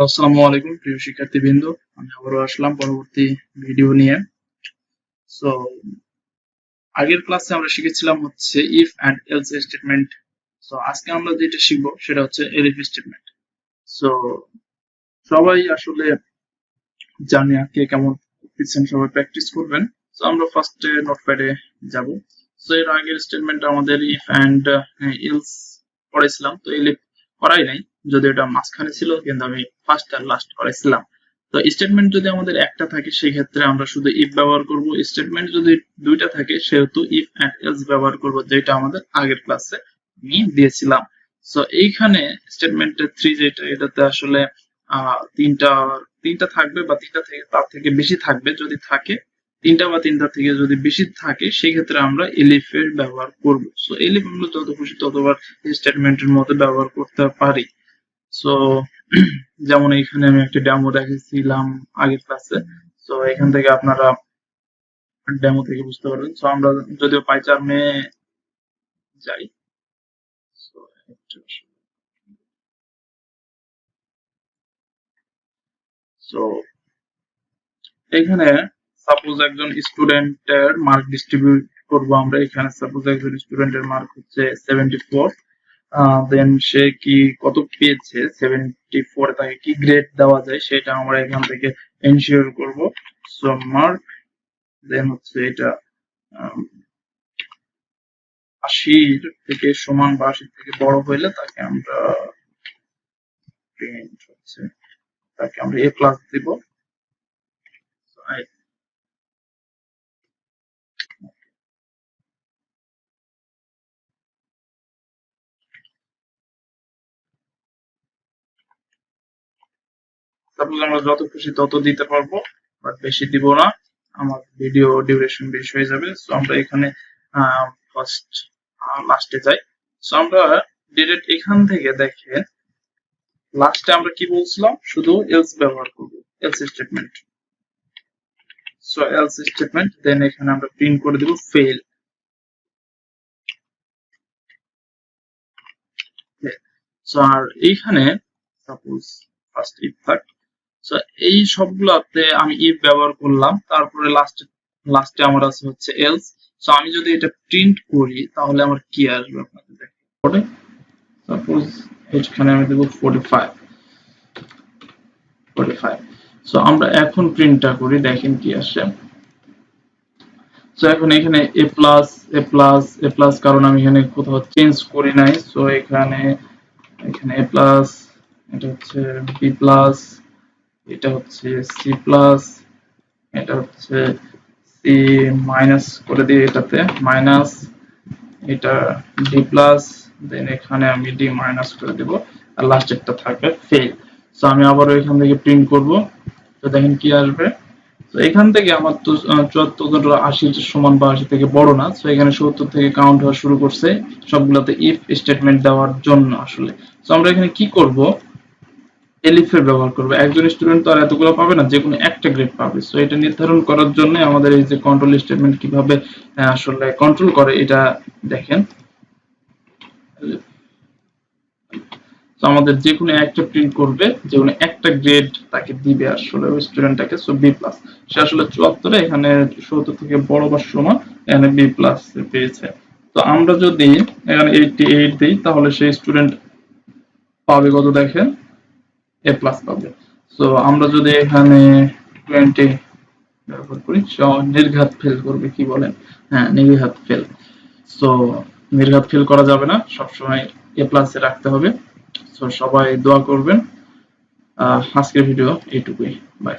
আসসালামু আলাইকুম প্রিয় শিক্ষার্থীবৃন্দ, আমি আবারও আসলাম পরবর্তী ভিডিও নিয়ে। সো আগের ক্লাসে আমরা শিখেছিলাম হচ্ছে if and else statement. So আজকে আমরা যেটা শিখবো সেটা হচ্ছে এলিফ স্টেটমেন্ট। সো সবাই আসলে জানি আর কে কেমন করতেছেন, সবাই প্র্যাকটিস করবেন। সো আমরা ফার্স্টে নোটপ্যাডে যাব। সো এর আগের স্টেটমেন্ট আমাদের ইফ অ্যান্ড এলস পড়েছিলাম, তো এলিফ করাই নাই, যদি এটা মাঝখানে ছিল, কিন্তু আমি ফার্স্ট আর লাস্ট করেছিলাম। তো স্টেটমেন্ট যদি আমাদের একটা থাকে সেক্ষেত্রে আমরা শুধু ইফ ব্যবহার করব, স্টেটমেন্ট যদি দুইটা থাকে সেহেতু ইফ অ্যান্ড এলস ব্যবহার করব, যেটা আমাদের আগের ক্লাসে আমি দিয়েছিলাম। সো এইখানে স্টেটমেন্টের 3 যেটা, এটাতে আসলে তিনটা তিনটা থাকবে বা তিনটা থেকে তার থেকে বেশি থাকবে। যদি থাকে তিনটা বা তিনটা থেকে যদি বেশি থাকে সেক্ষেত্রে আমরা এলিফের ব্যবহার করব। সো এলিফ আমরা যত খুশি ততবার স্টেটমেন্টের মধ্যে ব্যবহার করতে পারি। সো যেমন এখানে আমি একটা ডেমো দেখেছিলাম আগের ক্লাসে। সো এখান থেকে আপনারা ডেমো থেকে বুঝতে পারবেন। সো আমরা যদিও পাইচার্মে যাই, সো এখানে সাপোজ একজন স্টুডেন্টের মার্ক ডিস্ট্রিবিউট করব আমরা। এখানে সাপোজ একজন স্টুডেন্টের মার্ক হচ্ছে 74, দেন সে কি কত পেয়েছে 74 তাকে কি গ্রেড দেওয়া যায় সেটা আমরা এখান থেকে এনশিওর করব। সো মার্ক, দেন হচ্ছে এটা 80 থেকে সমান বা 80 থেকে বড় হইলে তাকে আমরা এ প্লাস দিব। সাপোজ আমরা যত খুশি তত দিতে পারবো, বাট বেশি দিব না, আমার ভিডিও ডিউরেশন বেশি হয়ে যাবে। সো আমরা এখানে ফার্স্ট লাস্টে যাই। সো আমরা ডিরেক্ট এখান থেকে দেখেন লাস্টে আমরা কি বলছিলাম, শুধু এলস ব্যবহার করব, else statement. So else statement, then এখানে আমরা প্রিন্ট করে দেব ফেল। সো আর এইখানে সাপোজ ফার্স্ট ইফ থাক। সো এই সবগুলোতে আমি ইফ ব্যবহার করলাম, তারপরে লাস্টে আমার আছে হচ্ছে এলস। সো আমি যদি এটা প্রিন্ট করি তাহলে আমার কি আসবে আপনাদের দেখেন। সাপোজ এখানে আমি দেব 45। সো আমরা এখন প্রিন্টটা করি, দেখেন কি আসে। সো এখন এখানে এ প্লাস এ প্লাস এ প্লাস, কারণ আমি এখানে কোথাও চেঞ্জ করি নাই। সো এখানে এ প্লাস, এটা হচ্ছে বি প্লাস, এটা হচ্ছে সি প্লাস, এটা হচ্ছে সি মাইনাস করে দিই, এটাতে মাইনাস, এটা ডি প্লাস, দেন এখানে আমি ডি মাইনাস করে দেব, আর লাস্টেরটা থাকবে ফেল। সো আমি আবারও এখান থেকে প্রিন্ট করব, তো দেখেন কি আসবে। তো এখান থেকে আমার তো 74 সমান বা 80 থেকে বড় না। সো এখানে 70 থেকে কাউন্ট হওয়া শুরু করছে সবগুলোতে ইফ স্টেটমেন্ট দেওয়ার জন্য আসলে। সো আমরা এখানে কি করব, এলিফের ব্যবহার করব। একজন স্টুডেন্ট তো আর এতগুলো পাবে না, যে কোনো একটা গ্রেড পাবে। সো এটা নির্ধারণ করার জন্য আমাদের এই যে কন্ট্রোল স্টেটমেন্ট কিভাবে আসলে কন্ট্রোল করে এটা দেখেন। তো আমাদের যে কোনো একটা প্রিন্ট করবে, যে কোনো একটা গ্রেড তাকে দিবে আসলে ওই স্টুডেন্টটাকে। সো বি প্লাস, সে আসলে 74 এখানে 70 থেকে বড় বা সমান, এখানে বি প্লাস পেয়েছে। তো আমরা যদি এখানে 88 দিই তাহলে সেই স্টুডেন্ট পাবে কত দেখেন, এ প্লাস পাবে। সো আমরা যদি এখানে 20 ব্যবহার করি, নির্ঘাত ফেল করবে, কি বলেন? হ্যাঁ, নির্ঘাত ফেল। সো নির্ঘাত ফেল করা যাবে না, সবসময় এ প্লাসে রাখতে হবে। সো সবাই দোয়া করবেন। আজকের ভিডিও এইটুকুই, বাই।